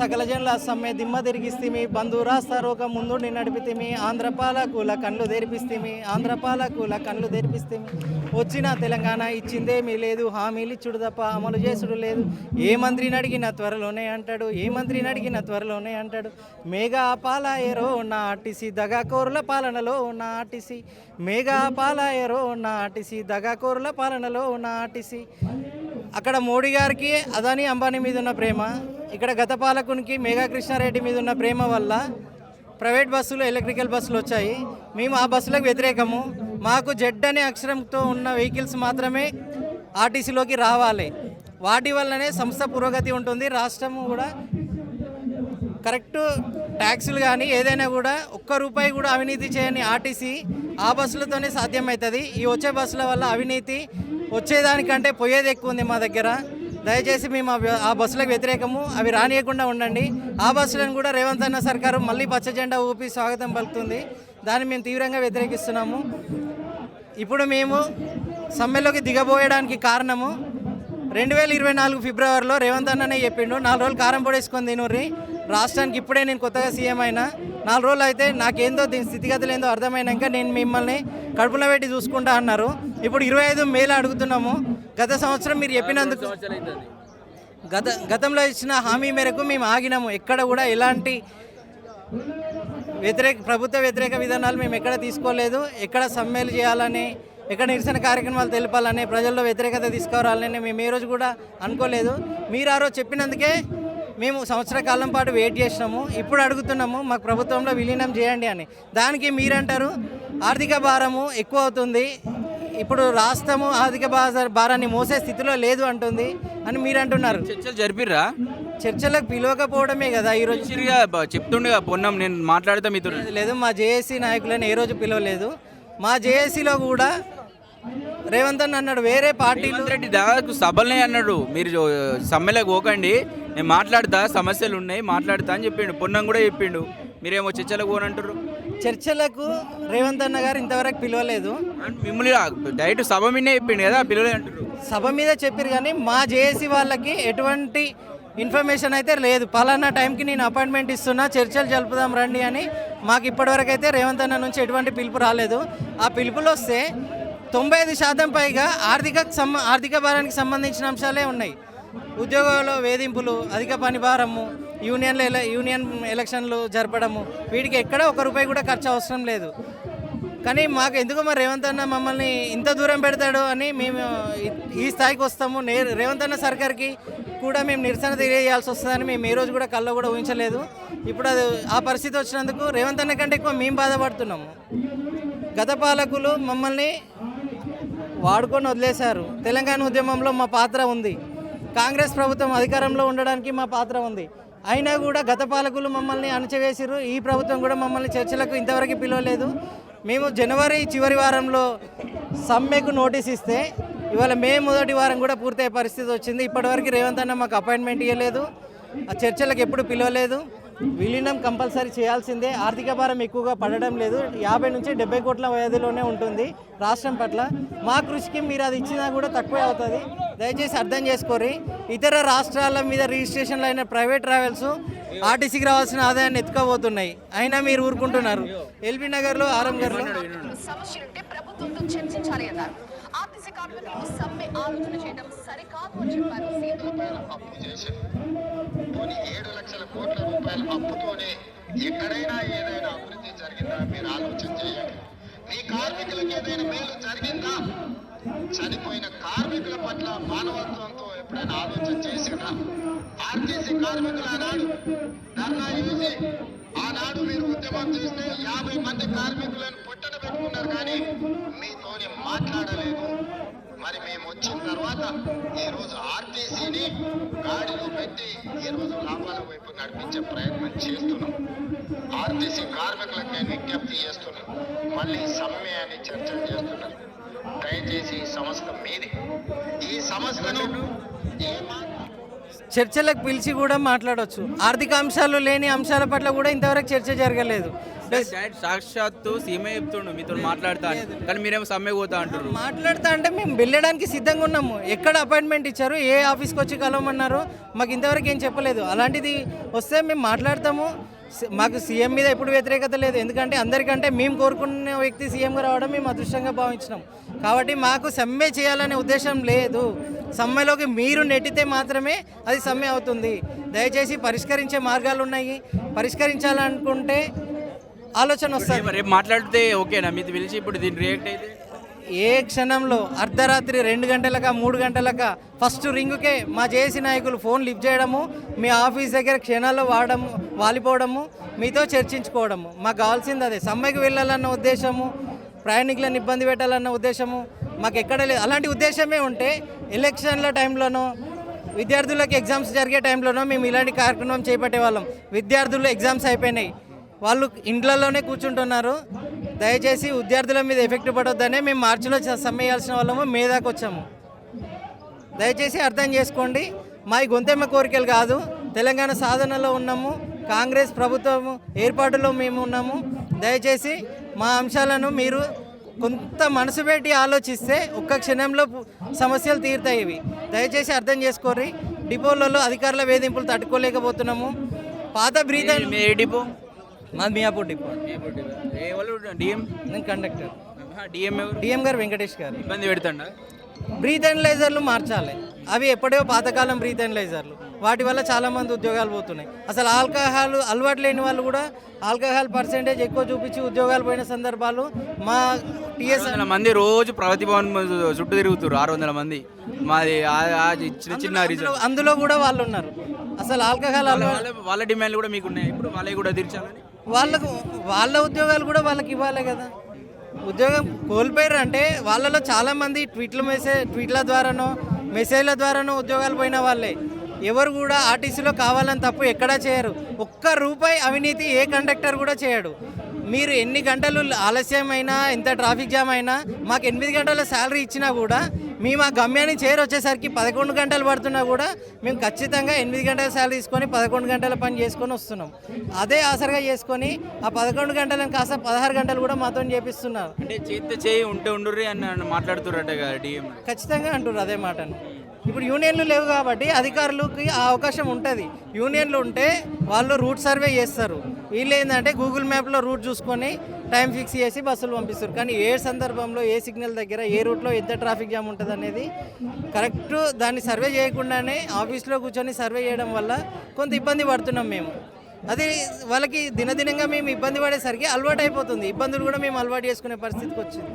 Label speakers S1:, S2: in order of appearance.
S1: సకల జనుల సమ్మె దిమ్మ తిరిగిస్తేమి బంధు రాస్తారోక ముందు నడిపితేమి ఆంధ్రపాలకుల కళ్ళు తెరిపిస్తేమి ఆంధ్రపాలకుల కళ్ళు తెరిపిస్తేమి వచ్చిన తెలంగాణ ఇచ్చిందేమీ లేదు హామీలు ఇచ్చుడు తప్ప అమలు చేసుడు లేదు ఏ మంత్రిని అడిగిన త్వరలోనే అంటాడు ఏ మంత్రిని అడిగిన త్వరలోనే అంటాడు మేఘా పాలాయరో నా ఆర్టీసీ దగాకోరుల పాలనలో నా ఆర్టీసీ మేఘా పాలాయరో నా ఆర్టీసీ దగాకోరుల పాలనలో నా ఆర్టీసీ. అక్కడ మోడీ గారికి అదానీ అంబానీ మీద ఉన్న ప్రేమ, ఇక్కడ గత పాలకునికి మేఘా కృష్ణారెడ్డి మీద ఉన్న ప్రేమ వల్ల ప్రైవేట్ బస్సులు ఎలక్ట్రికల్ బస్సులు వచ్చాయి. మేము ఆ బస్సులకు వ్యతిరేకము. మాకు జెడ్ అనే అక్షరంతో ఉన్న వెహికల్స్ మాత్రమే ఆర్టీసీలోకి రావాలి. వాటి వల్లనే సంస్థ పురోగతి ఉంటుంది. రాష్ట్రము కూడా కరెక్ట్ ట్యాక్సులు కానీ ఏదైనా కూడా ఒక్క రూపాయి కూడా అవినీతి చేయని ఆర్టీసీ ఆ బస్సులతోనే సాధ్యమవుతుంది. ఈ వచ్చే బస్సుల వల్ల అవినీతి వచ్చేదానికంటే పోయేది ఎక్కువ ఉంది మా దగ్గర. దయచేసి మేము ఆ బస్సులకు వ్యతిరేకము, అవి రానియకుండా ఉండండి. ఆ బస్సులను కూడా రేవంత్ అన్న సర్కారు మళ్ళీ పచ్చ జెండా ఊపి స్వాగతం పలుకుతుంది. దాన్ని మేము తీవ్రంగా వ్యతిరేకిస్తున్నాము. ఇప్పుడు మేము సమ్మెలోకి దిగబోయడానికి కారణము 2024 ఫిబ్రవరిలో రేవంత్ అన్ననే చెప్పిండు 4 రోజులు కారం పొడేసుకొని తినూర్రి. రాష్ట్రానికి ఇప్పుడే నేను కొత్తగా సీఎం అయినా 4 రోజులు అయితే నాకేందో దీని స్థితిగతులు ఏందో అర్థమైనాక నేను మిమ్మల్ని కడుపులో పెట్టి చూసుకుంటా అన్నారు. ఇప్పుడు 25 మేలు అడుగుతున్నాము. గత సంవత్సరం మీరు చెప్పినందుకు గతంలో ఇచ్చిన హామీ మేరకు మేము ఆగినాము. ఎక్కడ కూడా ఎలాంటి ప్రభుత్వ వ్యతిరేక విధానాలు మేము ఎక్కడ తీసుకోలేదు. ఎక్కడ సమ్మెలు చేయాలని, ఎక్కడ నిరసన కార్యక్రమాలు తెలపాలని, ప్రజల్లో వ్యతిరేకత తీసుకురావాలని మేము ఏ రోజు కూడా అనుకోలేదు. మీరు ఆ రోజు చెప్పినందుకే మేము సంవత్సర కాలం పాటు వెయిట్ చేసినాము. ఇప్పుడు అడుగుతున్నాము మాకు ప్రభుత్వంలో విలీనం చేయండి అని. దానికి మీరంటారు ఆర్థిక భారము ఎక్కువ అవుతుంది, ఇప్పుడు రాష్ట్రము ఆర్థిక భారాన్ని మోసే స్థితిలో లేదు అంటుంది అని మీరు అంటున్నారు.
S2: చర్చలు జరిపిర్రా?
S1: చర్చలకు పిలవకపోవడమే కదా ఈరోజు
S2: చెప్తుండే పొన్నం నేను మాట్లాడితే మీతో
S1: లేదు. మా జేఏసీ నాయకులను ఏ రోజు పిలవలేదు. మా జేఏసీలో కూడా రేవంత్ అన్న అన్నాడు వేరే పార్టీలు
S2: రెడ్డి దాదాపు సభలనే అన్నాడు మీరు సమ్మెలకు పోకండి, నేను మాట్లాడతా, సమస్యలు ఉన్నాయి మాట్లాడతా అని చెప్పిండు. పొన్నం కూడా చెప్పిండు. మీరేమో చర్చలకు పోనంటారు.
S1: చర్చలకు రేవంత్ అన్న గారు ఇంతవరకు పిలవలేదు.
S2: మిమ్మల్ని డైరెక్ట్ సభ మీదే చెప్పిండు కదా, పిలవలే అంటారు.
S1: సభ మీద చెప్పారు కానీ మా జేఏసీ వాళ్ళకి ఎటువంటి ఇన్ఫర్మేషన్ అయితే లేదు. పలానా టైంకి నేను అపాయింట్మెంట్ ఇస్తున్నా, చర్చలు జరుపుదాం రండి అని మాకు ఇప్పటివరకు అయితే రేవంత్ అన్న నుంచి ఎటువంటి పిలుపు రాలేదు. ఆ పిలుపులు వస్తే 95% పైగా ఆర్థిక భారానికి సంబంధించిన అంశాలే ఉన్నాయి. ఉద్యోగాల్లో వేధింపులు, అధిక పని భారము, యూనియన్ ఎలక్షన్లు జరపడము, వీటికి ఎక్కడ ₹1 కూడా ఖర్చు అవసరం లేదు. కానీ మాకు ఎందుకు మరి రేవంత్ అన్న మమ్మల్ని ఇంత దూరం పెడతాడు అని మేము ఈ స్థాయికి వస్తాము. రేవంత్ అన్న సర్కార్కి కూడా మేము నిరసన తెలియజేయాల్సి వస్తుందని మేము ఏ రోజు కూడా కల్లో కూడా ఊహించలేదు. ఇప్పుడు అది ఆ పరిస్థితి వచ్చినందుకు రేవంత్ అన్న కంటే ఎక్కువ మేము బాధపడుతున్నాము. గత పాలకులు మమ్మల్ని వాడుకొని వదిలేశారు. తెలంగాణ ఉద్యమంలో మా పాత్ర ఉంది, కాంగ్రెస్ ప్రభుత్వం అధికారంలో ఉండడానికి మా పాత్ర ఉంది. అయినా కూడా గత పాలకులు మమ్మల్ని అణచివేసిరు. ఈ ప్రభుత్వం కూడా మమ్మల్ని చర్చలకు ఇంతవరకు పిలవలేదు. మేము జనవరి చివరి వారంలో సమ్మెకు నోటీస్ ఇస్తే ఇవాళ మే మొదటి వారం కూడా పూర్తయ్యే పరిస్థితి వచ్చింది. ఇప్పటివరకు రేవంత్ అన్న మాకు అపాయింట్మెంట్ ఇవ్వలేదు, ఆ చర్చలకు ఎప్పుడు పిలవలేదు. విలీనం కంపల్సరీ చేయాల్సిందే. ఆర్థిక భారం ఎక్కువగా పడడం లేదు. 50 నుంచి 70 కోట్ల వ్యవధిలోనే ఉంటుంది రాష్ట్రం పట్ల. మా కృషికి మీరు అది ఇచ్చినా కూడా తక్కువే అవుతుంది. దయచేసి అర్థం చేసుకోరి. ఇతర రాష్ట్రాల మీద రిజిస్ట్రేషన్లు అయిన ప్రైవేట్ ట్రావెల్స్ ఆర్టీసీకి రావాల్సిన ఆదాయాన్ని ఎత్తుకోబోతున్నాయి. అయినా మీరు ఊరుకుంటున్నారు. ఎల్బీ నగర్లో, ఆరంగర్లో
S3: ప్రభుత్వంతో చర్చించాలి అన్నారు. ఆర్టీసీ కార్మికులకు సమ్మె ఆలోచన చేయడం సరికాదు అని చెప్పారు.
S4: 7 లక్షల కోట్ల రూపాయల అప్పుతోనే ఎక్కడైనా ఏదైనా అభివృద్ధి జరిగిందా మీరు ఆలోచన చేయండి. మీ కార్మికులకు ఏదైనా మేలు జరిగిందా? చనిపోయిన కార్మికుల పట్ల మానవత్వంతో ఎప్పుడైనా ఆలోచన చేసినా? ఆర్టీసీ కార్మికులు ఆనాడు ధర్నా చేసి ఆనాడు మీరు ఉద్యమం చేస్తే 50 మంది కార్మికులను పొట్టన పెట్టుకున్నారు, కానీ మీతోనే మాట్లాడలేదు. మరి మేము వచ్చిన తర్వాత ఈరోజు ఆర్టీసీని గాడిలో పెట్టి ఈరోజు లాభాల వైపు నడిపించే ప్రయత్నం చేస్తున్నాం. ఆర్టీసీ కార్మికులకు నేను విజ్ఞప్తి చేస్తున్నాను, మళ్ళీ సమ్మె అని చర్చలు చేస్తున్నాను. దయచేసి ఈ సంస్థ మీది. ఈ సంస్థను
S1: చర్చలకు పిలిచి కూడా మాట్లాడవచ్చు. ఆర్థిక అంశాలు లేని అంశాల పట్ల కూడా ఇంతవరకు చర్చ జరగలేదు.
S2: డైరెక్ట్ సాక్షాత్తు సీమే చెప్తుండు మీతో మాట్లాడతా అని. కానీ మీరేమో సమ్మె పోతా అంటారు.
S1: మాట్లాడుతా అంటే మేము వెళ్ళడానికి సిద్ధంగా ఉన్నాము. ఎక్కడ అపాయింట్మెంట్ ఇచ్చారు, ఏ ఆఫీస్కి వచ్చి కలవమన్నారు, మాకు ఇంతవరకు ఏం చెప్పలేదు. అలాంటిది వస్తే మేము మాట్లాడతాము. మాకు సీఎం మీద ఎప్పుడు వ్యతిరేకత లేదు, ఎందుకంటే అందరికంటే మేము కోరుకున్న వ్యక్తి సీఎంగా రావడం మేము అదృష్టంగా భావించినాం. కాబట్టి మాకు సమ్మె చేయాలనే ఉద్దేశం లేదు. సమ్మెలోకి మీరు నెట్టితే మాత్రమే అది సమ్మె అవుతుంది. దయచేసి పరిష్కరించే మార్గాలు ఉన్నాయి, పరిష్కరించాలనుకుంటే ఆలోచన వస్తుంది.
S2: రేపు మాట్లాడితే ఓకేనా మీది పిలిచి ఇప్పుడు దీన్ని రియాక్ట్ అయితే?
S1: ఏ క్షణంలో అర్ధరాత్రి 2 గంటలక 3 గంటలక ఫస్ట్ రింగుకే మా జేఏసీ నాయకులు ఫోన్ లిఫ్ట్ చేయడము, మీ ఆఫీస్ దగ్గర క్షణాల్లో వాలిపోవడము, మీతో చర్చించుకోవడము. మాకు కావాల్సింది అదే. సమ్మెకి వెళ్ళాలన్న ఉద్దేశము, ప్రయాణికులను ఇబ్బంది పెట్టాలన్న ఉద్దేశము మాకు ఎక్కడ లేదు. అలాంటి ఉద్దేశమే ఉంటే ఎలక్షన్ల టైంలోనో విద్యార్థులకు ఎగ్జామ్స్ జరిగే టైంలోనో మేము ఇలాంటి కార్యక్రమం చేపట్టే వాళ్ళం. విద్యార్థులు ఎగ్జామ్స్ అయిపోయినాయి, వాళ్ళు ఇంట్లలోనే కూర్చుంటున్నారు. దయచేసి విద్యార్థుల మీద ఎఫెక్ట్ పడొద్దనే మేము మార్చిలో సమ్మె చేయాల్సిన వాళ్ళము, మేదాకు వచ్చాము. దయచేసి అర్థం చేసుకోండి. మా గొంతెమ్మ కోరికలు కాదు, తెలంగాణ సాధనలో ఉన్నాము, కాంగ్రెస్ ప్రభుత్వం ఏర్పాటులో మేము ఉన్నాము. దయచేసి మా అంశాలను మీరు కొంత మనసు పెట్టి ఆలోచిస్తే ఒక్క క్షణంలో సమస్యలు తీరుతాయి. ఇవి దయచేసి అర్థం చేసుకోర్రి. డిపోలలో అధికారుల వేధింపులు తట్టుకోలేకపోతున్నాము. పాత బ్రీదర్
S2: ఏ డిపో?
S1: మాది మియాపూర్ డిపో.
S2: డిఎం?
S1: నేను కండక్టర్.
S2: డిఎం ఎవరు?
S1: డిఎం గారు వెంకటేష్ గారు.
S2: ఇబ్బంది పెడతాడా?
S1: బ్రీత్ అనలైజర్లు మార్చాలి. అవి ఎప్పుడో పాతకాలం బ్రీత్ అనలైజర్లు, వాటి వల్ల చాలామంది ఉద్యోగాలు పోతున్నాయి. అసలు ఆల్కహాల్ అలవాటు లేని వాళ్ళు కూడా ఆల్కహాల్ పర్సెంటేజ్ ఎక్కువ చూపించి ఉద్యోగాలు పోయిన సందర్భాలు మా టీఎస్.
S2: 600 మంది రోజు ప్రగతి భవన్ చుట్టూ తిరుగుతారు. 600 మంది మాది చిన్న చిన్న రీజన్.
S1: అందులో కూడా వాళ్ళు ఉన్నారు. అసలు ఆల్కహాల్
S2: వాళ్ళ డిమాండ్లు కూడా మీకు ఉన్నాయి. ఇప్పుడు వాళ్ళవి కూడా తీర్చాలని
S1: వాళ్ళ ఉద్యోగాలు కూడా వాళ్ళకి ఇవ్వాలి కదా. ఉద్యోగం కోల్పోయారు అంటే వాళ్ళలో చాలామంది ట్వీట్ల ద్వారానో మెసేజ్ల ద్వారానో ఉద్యోగాలు పోయిన వాళ్ళే. ఎవరు కూడా ఆర్టీసీలో కావాలని తప్పు ఎక్కడా చేయరు. ఒక్క రూపాయి అవినీతి ఏ కండక్టర్ కూడా చేయడు. మీరు ఎన్ని గంటలు ఆలస్యమైనా, ఎంత ట్రాఫిక్ జామ్ అయినా, మాకు 8 గంటల శాలరీ ఇచ్చినా కూడా మేము ఆ గమ్యాన్ని వచ్చేసరికి 11 గంటలు పడుతున్నా కూడా మేము ఖచ్చితంగా 8 గంటల శాలరీ తీసుకొని 11 గంటల పని చేసుకొని వస్తున్నాం. అదే ఆసరగా చేసుకొని ఆ 11 గంటలను కాస్త 16 గంటలు కూడా మాతో చేపిస్తున్నారు.
S2: అంటే చేతి చేయి ఉంటే ఉండుర్రి అని మాట్లాడుతున్నట్టే కదా డిఎం.
S1: ఖచ్చితంగా అంటున్నారు అదే మాటను. ఇప్పుడు యూనియన్లు లేవు కాబట్టి అధికారులకి ఆ అవకాశం ఉంటుంది. యూనియన్లు ఉంటే వాళ్ళు రూట్ సర్వే చేస్తారు. వీళ్ళు ఏంటంటే గూగుల్ మ్యాప్లో రూట్ చూసుకొని టైం ఫిక్స్ చేసి బస్సులు పంపిస్తారు. కానీ ఏ సందర్భంలో ఏ సిగ్నల్ దగ్గర ఏ రూట్లో ఎంత ట్రాఫిక్ జామ్ ఉంటుంది అనేది కరెక్ట్ దాన్ని సర్వే చేయకుండానే ఆఫీస్లో కూర్చొని సర్వే చేయడం వల్ల కొంత ఇబ్బంది పడుతున్నాం మేము. అది వాళ్ళకి దినదినంగా మేము ఇబ్బంది పడేసరికి అలవాటు అయిపోతుంది. ఇబ్బందులు కూడా మేము అలవాటు చేసుకునే పరిస్థితికి వచ్చింది.